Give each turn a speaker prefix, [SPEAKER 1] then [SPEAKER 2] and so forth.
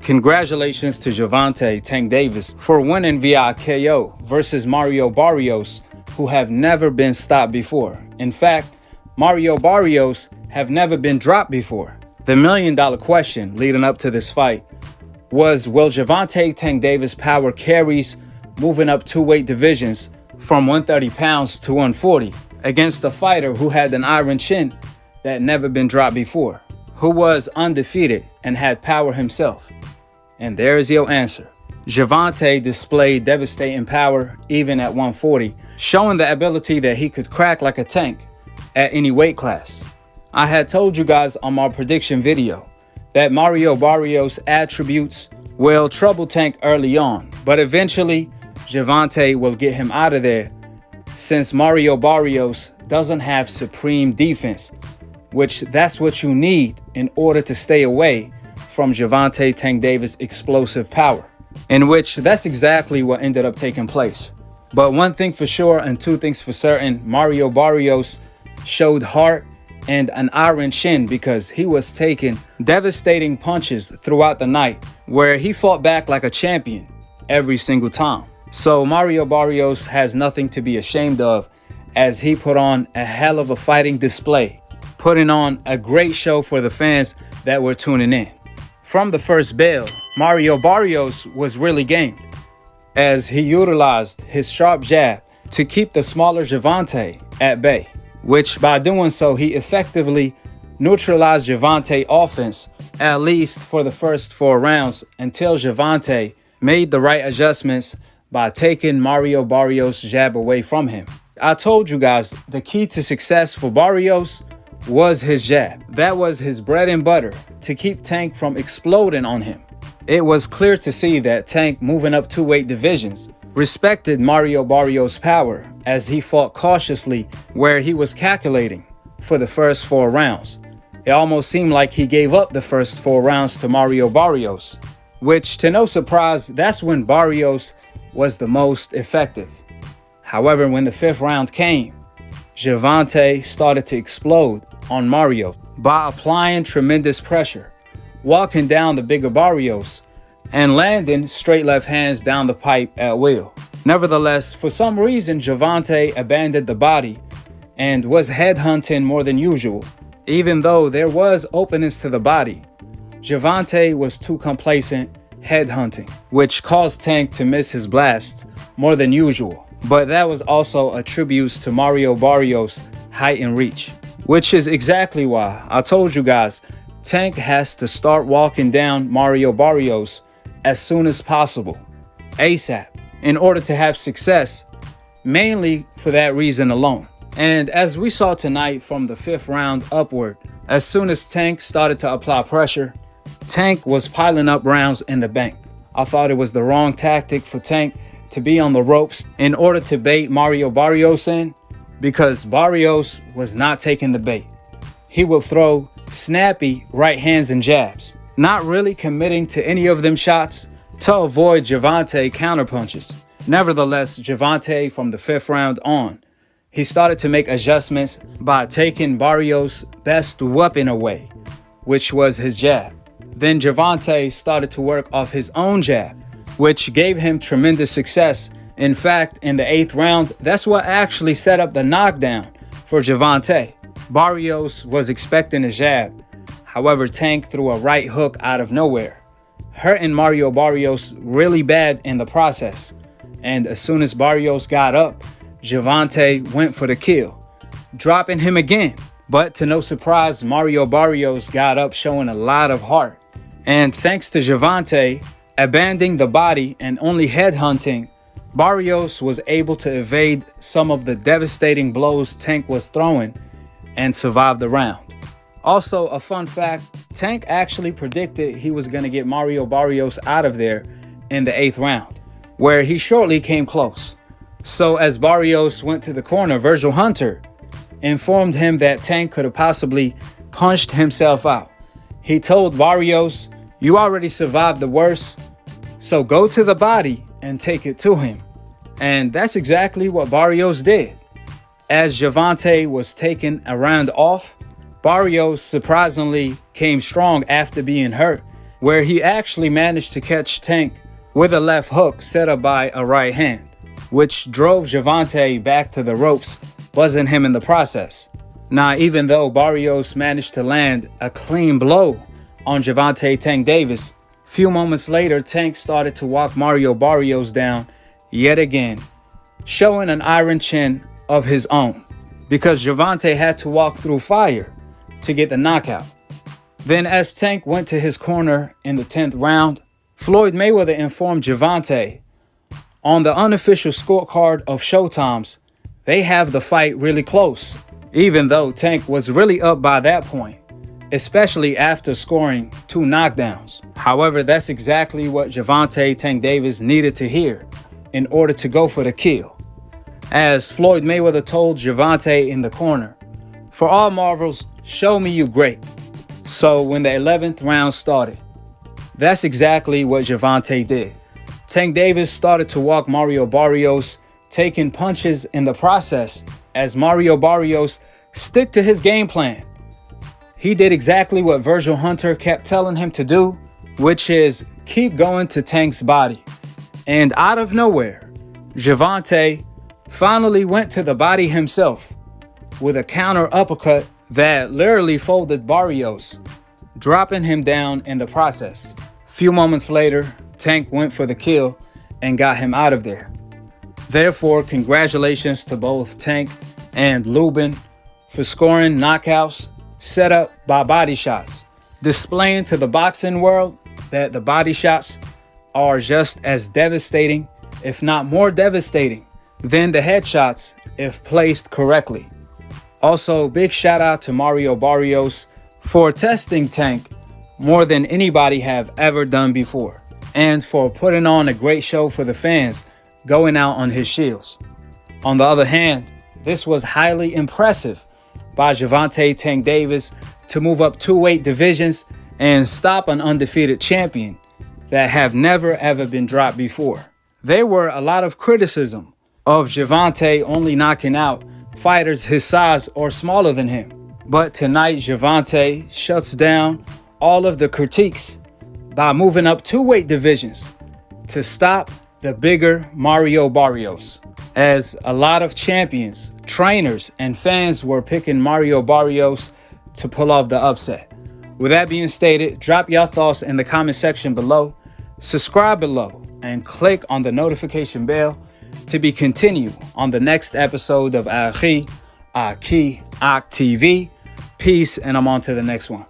[SPEAKER 1] Congratulations to Gervonta Tank Davis for winning via KO versus Mario Barrios, who have never been stopped before. In fact, Mario Barrios have never been dropped before. The million-dollar question leading up to this fight was, will Gervonta Tank Davis power carries moving up two weight divisions from 130 pounds to 140 against a fighter who had an iron chin that never been dropped before, who was undefeated and had power himself? And there is your answer. Gervonta displayed devastating power even at 140, showing the ability that he could crack like a tank at any weight class. I had told you guys on my prediction video that Mario Barrios' attributes will trouble Tank early on, but eventually Gervonta will get him out of there, since Mario Barrios doesn't have supreme defense, which that's what you need in order to stay away from Gervonta Tank Davis' explosive power, in which that's exactly what ended up taking place. But one thing for sure and two things for certain, Mario Barrios showed heart and an iron chin, because he was taking devastating punches throughout the night where he fought back like a champion every single time. So Mario Barrios has nothing to be ashamed of, as he put on a hell of a fighting display, putting on a great show for the fans that were tuning in. From the first bell, Mario Barrios was really gamed, as he utilized his sharp jab to keep the smaller Gervonta at bay, which by doing so, he effectively neutralized Gervonta's offense, at least for the first 4 rounds, until Gervonta made the right adjustments by taking Mario Barrios' jab away from him. I told you guys the key to success for Barrios was his jab. That was his bread and butter to keep Tank from exploding on him. It was clear to see that Tank, moving up two weight divisions, respected Mario Barrios' power, as he fought cautiously where he was calculating for the first 4 rounds. It almost seemed like he gave up the first 4 rounds to Mario Barrios, which, to no surprise, that's when Barrios was the most effective. However, when the 5th round came, Gervonta started to explode on Mario by applying tremendous pressure, walking down the bigger Barrios, and landing straight left hands down the pipe at will. Nevertheless, for some reason, Gervonta abandoned the body and was headhunting more than usual. Even though there was openness to the body, Gervonta was too complacent headhunting, which caused Tank to miss his blasts more than usual. But that was also a tribute to Mario Barrios' height and reach, which is exactly why I told you guys Tank has to start walking down Mario Barrios as soon as possible, ASAP, in order to have success, mainly for that reason alone. And as we saw tonight from the 5th round upward, as soon as Tank started to apply pressure, Tank was piling up rounds in the bank. I thought it was the wrong tactic for Tank to be on the ropes in order to bait Mario Barrios in, because Barrios was not taking the bait. He will throw snappy right hands and jabs, not really committing to any of them shots to avoid Gervonta counterpunches. Nevertheless, Gervonta, from the 5th round on, he started to make adjustments by taking Barrios' best weapon away, which was his jab. Then Gervonta started to work off his own jab, which gave him tremendous success. In fact, in the 8th round, that's what actually set up the knockdown for Gervonta. Barrios was expecting a jab. However, Tank threw a right hook out of nowhere, hurting Mario Barrios really bad in the process. And as soon as Barrios got up, Gervonta went for the kill, dropping him again. But to no surprise, Mario Barrios got up showing a lot of heart. And thanks to Gervonta abandoning the body and only headhunting, Barrios was able to evade some of the devastating blows Tank was throwing and survive the round. Also, a fun fact, Tank actually predicted he was going to get Mario Barrios out of there in the 8th round, where he shortly came close. So as Barrios went to the corner, Virgil Hunter informed him that Tank could have possibly punched himself out. He told Barrios, "You already survived the worst, so go to the body and take it to him." And that's exactly what Barrios did. As Gervonta was taking a round off, Barrios surprisingly came strong after being hurt, where he actually managed to catch Tank with a left hook set up by a right hand, which drove Gervonta back to the ropes, buzzing him in the process. Now, even though Barrios managed to land a clean blow on Gervonta Tank Davis, few moments later, Tank started to walk Mario Barrios down yet again, showing an iron chin of his own, because Gervonta had to walk through fire to get the knockout. Then as Tank went to his corner in the 10th round, Floyd Mayweather informed Gervonta, on the unofficial scorecard of Showtime's, they have the fight really close, even though Tank was really up by that point, especially after scoring 2 knockdowns. However, that's exactly what Gervonta Tank Davis needed to hear in order to go for the kill. As Floyd Mayweather told Gervonta in the corner, "For all marvels, show me you great." So when the 11th round started, that's exactly what Gervonta did. Tank Davis started to walk Mario Barrios, taking punches in the process as Mario Barrios stick to his game plan. He did exactly what Virgil Hunter kept telling him to do, which is keep going to Tank's body. And out of nowhere, Gervonta finally went to the body himself with a counter uppercut that literally folded Barrios, dropping him down in the process. Few moments later, Tank went for the kill and got him out of there. Therefore, congratulations to both Tank and Lubin for scoring knockouts set up by body shots, displaying to the boxing world that the body shots are just as devastating, if not more devastating, than the headshots if placed correctly. Also, big shout out to Mario Barrios for testing Tank more than anybody have ever done before, and for putting on a great show for the fans going out on his shields. On the other hand, this was highly impressive by Gervonta Tank Davis to move up 2 weight divisions and stop an undefeated champion that have never ever been dropped before. There were a lot of criticism of Gervonta only knocking out fighters his size or smaller than him. But tonight, Gervonta shuts down all of the critiques by moving up 2 weight divisions to stop the bigger Mario Barrios, as a lot of champions, trainers, and fans were picking Mario Barrios to pull off the upset. With that being stated, drop your thoughts in the comment section below, subscribe below, and click on the notification bell to be continued on the next episode of AKHi TV. Peace, and I'm on to the next one.